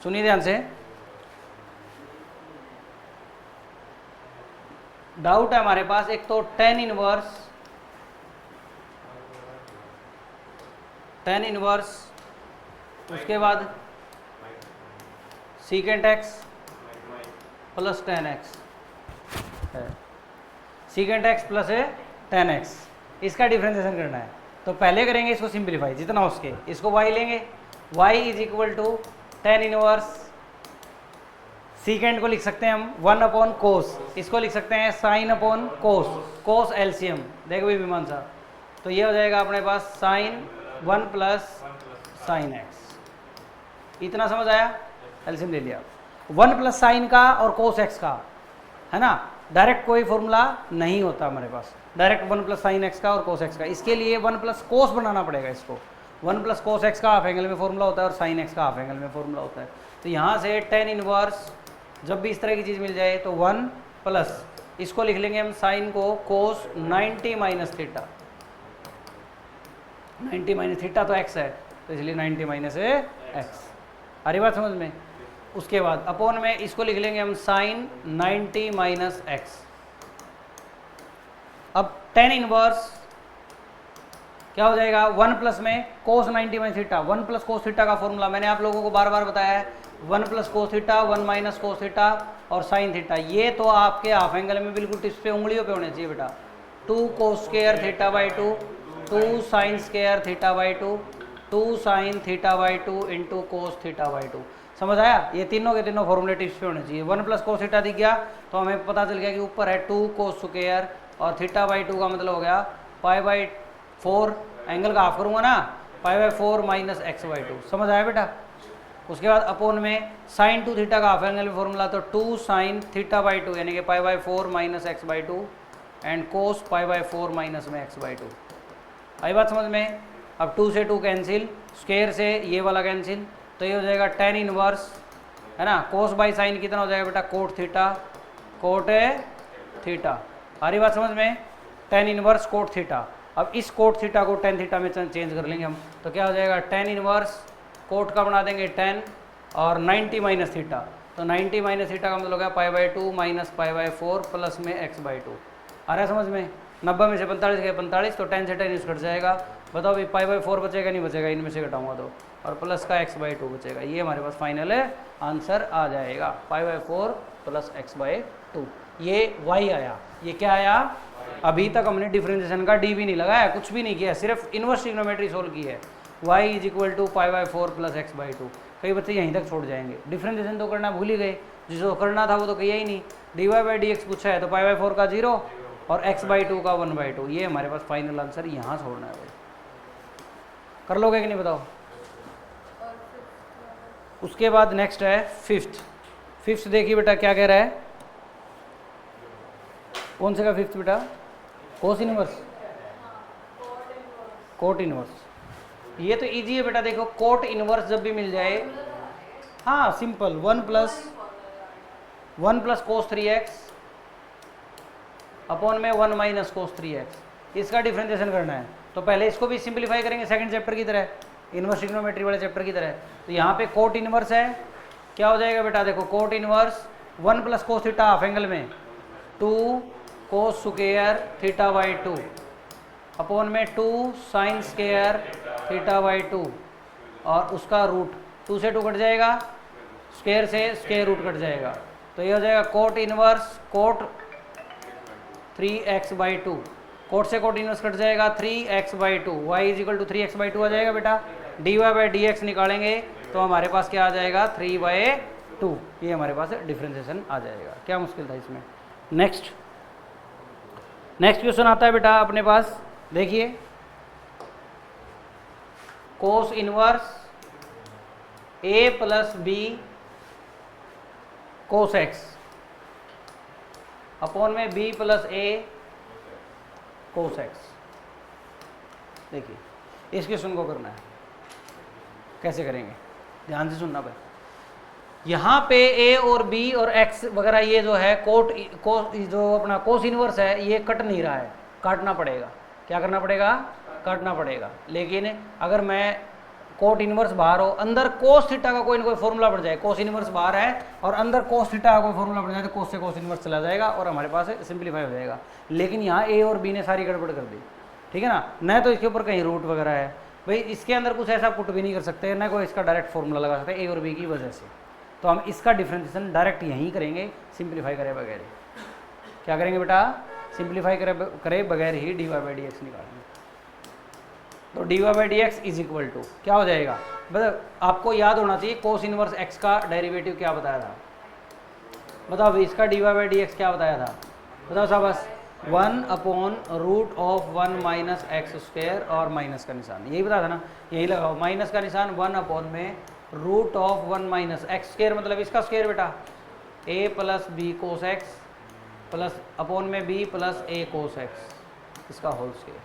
सुनिए ध्यान से, डाउट है हमारे पास एक तो tan इनवर्स, उसके बाद secant x plus tan x है, secant x plus tan x, इसका डिफ्रेंसिएशन करना है। तो पहले करेंगे इसको सिंप्लीफाई जितना हो सके, इसको y लेंगे, y is equal to tan inverse, secant को लिख सकते हैं हम 1 अपॉन कोस, इसको लिख सकते हैं साइन अपॉन कोस, कोस एलसीएम, देखो भी मीमांसा, तो ये हो जाएगा अपने पास साइन 1 प्लस साइन एक्स, इतना समझ आया, एलसीएम ले लिया। 1 प्लस साइन का और कोस एक्स का है ना, डायरेक्ट कोई फॉर्मूला नहीं होता हमारे पास, डायरेक्ट 1 प्लस साइन एक्स का और कोस एक्स का, इसके लिए 1 प्लस कोस बनाना पड़ेगा इसको, 1 प्लस कोस एक्स का हाफ एंगल में फॉर्मूला होता है और साइन एक्स का हाफ एंगल में फॉर्मूला होता है। तो यहाँ से tan इनवर्स जब भी इस तरह की चीज़ मिल जाए तो 1 प्लस, इसको लिख लेंगे हम साइन को कोस 90 माइनस थीटा, 90 माइनस थीटा तो x है, तो इसलिए 90 माइनस एक्स, आ रही बात समझ में। उसके बाद अपॉन में इसको लिख लेंगे हम साइन 90 माइनस एक्स। अब tan इनवर्स क्या हो जाएगा, 1 प्लस में कोस 90 minus theta, 1 plus cos theta का फॉर्मूला मैंने आप लोगों को बार बार बताया है, 1 plus cos theta, 1 minus cos theta और साइन थीटा, ये तो आपके हाफ एंगल में बिल्कुल टिप्स पे उंगलियों पे होने चाहिए बेटा। 2 cos square theta by 2, 2 sine square theta by 2, 2 sine theta by 2 into cos theta by 2, समझ आया। ये तीनों के तीनों फॉर्मूले टिप्स पे होने चाहिए। 1 प्लस कोस थीटा दिख गया तो हमें पता चल गया कि ऊपर है 2 कोस स्क्वायर और थीटा बाई 2 का मतलब हो गया पाई बाई 4, एंगल का हाफ करूँगा ना, पाई बाई 4 माइनस एक्स बाई 2, समझ आया बेटा। उसके बाद अपॉन में साइन 2 थीटा का हाफ एंगल में फॉर्मूला, तो 2 साइन थीटा बाई 2 यानी कि पाई by 4 minus x by 2 and cos pi by 4 minus में एक्स बाई 2, आई बात समझ में। अब 2 से 2 कैंसिल, स्क्वायर से ये वाला कैंसिल, तो ये हो जाएगा tan इनवर्स है ना, कोस बाई साइन कितना हो जाएगा बेटा, कोट थीटा, कोट थीटा, आ रही बात समझ में, tan इनवर्स कोट थीटा। अब इस कोट थीटा को tan थीटा में चेंज कर लेंगे हम, तो क्या हो जाएगा, tan इनवर्स कोट का बना देंगे 10 और 90 माइनस थीटा, तो 90 माइनस थीटा का मतलब हो गया pi by 2 minus pi by 4 plus में एक्स बाई 2, आ रहा है समझ में। 90 में से 45 गए 45, तो 10 से 10 कट जाएगा, बताओ भाई पाई बाई 4 बचेगा नहीं बचेगा, इनमें से घटाऊंगा तो, और प्लस का एक्स बाई 2 बचेगा, ये हमारे पास फाइनल आंसर आ जाएगा, पाई बाई 4 प्लस एक्स बाई 2, ये y आया। ये क्या आया, अभी तक हमने डिफरेंशिएशन का डी भी नहीं लगाया, कुछ भी नहीं किया, सिर्फ इनवर्स ट्रिग्नोमेट्री सोल्व की है। y is equal to pi by 4 plus x by 2, कई बच्चे यहीं तक छोड़ जाएंगे, डिफरेंशिएशन तो करना भूल ही गए, जिसको करना था वो तो किया ही नहीं। dy बाई डी एक्स पूछा है तो पाई बाई 4 का 0 और एक्स बाई 2 का 1 बाई 2, ये हमारे पास फाइनल आंसर यहाँ छोड़ना है भाई, कर लोगे कि नहीं बताओ। उसके बाद नेक्स्ट है फिफ्थ देखिए बेटा क्या कह रहा है, कौन से का फिफ्थ बेटा, कोस इनवर्स, कोट इनवर्स, ये तो इजी है बेटा, देखो कोट इनवर्स जब भी मिल जाए, हाँ simple, 1 plus cos 3x upon में 1 माइनस कोस 3x, इसका डिफरेंशिएशन करना है, तो पहले इसको भी सिंपलीफाई करेंगे सेकंड चैप्टर की तरह, इनवर्स ट्रिग्नोमेट्री वाले चैप्टर की तरह। तो यहाँ पे कोट इनवर्स है, क्या हो जाएगा बेटा, देखो cot inverse 1 plus cos theta half angle में 2 cos square theta by 2 upon में 2 साइन स्क्वायर थीटा बाई 2 और उसका रूट, 2 से 2 कट जाएगा, स्क्वायर से स्क्वायर रूट कट जाएगा, तो ये हो जाएगा cot inverse cot 3x by 2, cot से कोट इनवर्स कट जाएगा 3x by 2, y is equal to 3x by 2 आ जाएगा बेटा। dy बाई डी एक्स निकालेंगे तो हमारे पास क्या आ जाएगा 3 बाई 2, ये हमारे पास डिफरेंशिएशन आ जाएगा, क्या मुश्किल था इसमें। नेक्स्ट क्वेश्चन आता है बेटा अपने पास, देखिए cos inverse a plus b cos x upon में b plus a cos x. देखिए इस क्वेश्चन को करना है, कैसे करेंगे ध्यान से सुनना भाई। यहाँ पे a और b और x वगैरह ये जो है जो अपना कोस इनवर्स है ये कट नहीं रहा है, काटना पड़ेगा, क्या करना पड़ेगा, काटना पड़ेगा। लेकिन अगर मैं कोट इनवर्स बाहर हो, अंदर कोस थीटा का कोई ना कोई फॉर्मूला पड़ जाए, कोस इनवर्स बाहर है और अंदर कोस थीटा का कोई फॉर्मूला पड़ जाए तो कोस से कोस इनवर्स चला जाएगा और हमारे पास सिंप्लीफाई हो जाएगा। लेकिन यहाँ ए और बी ने सारी गड़बड़ कर दी, ठीक है ना, न तो इसके ऊपर कहीं रूट वगैरह है, भाई इसके अंदर कुछ ऐसा पुट भी नहीं कर सकते, न कोई इसका डायरेक्ट फॉर्मूला लगा सकते ए और बी की वजह से। तो हम इसका डिफ्रेंशिएशन डायरेक्ट यहीं करेंगे, सिंप्लीफाई करे बगैर। क्या करेंगे बेटा, सिंप्लीफाई करे बगैर ही dy बाई डी एक्स निकालेंगे। तो dy by d x is equal to क्या हो जाएगा, मतलब आपको याद होना चाहिए कोस इनवर्स x का डेरिवेटिव क्या बताया था, बताओ भाई इसका dy बाई डी एक्स क्या बताया था, बताओ साहब बस 1/√1 माइनस एक्स स्क्वायर और माइनस का निशान, यही बताया था ना, यही लगाओ, माइनस का निशान 1/√1 माइनस एक्स स्क्वायर मतलब इसका स्क्वायर बेटा, a plus b cos x plus upon में b plus a cos x, इसका होल स्क्वायर।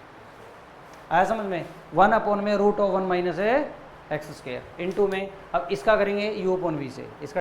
आया समझ में, 1/√1 माइनस एक्स स्क्वायर इनटू में, अब इसका करेंगे u अपॉन v से, इसका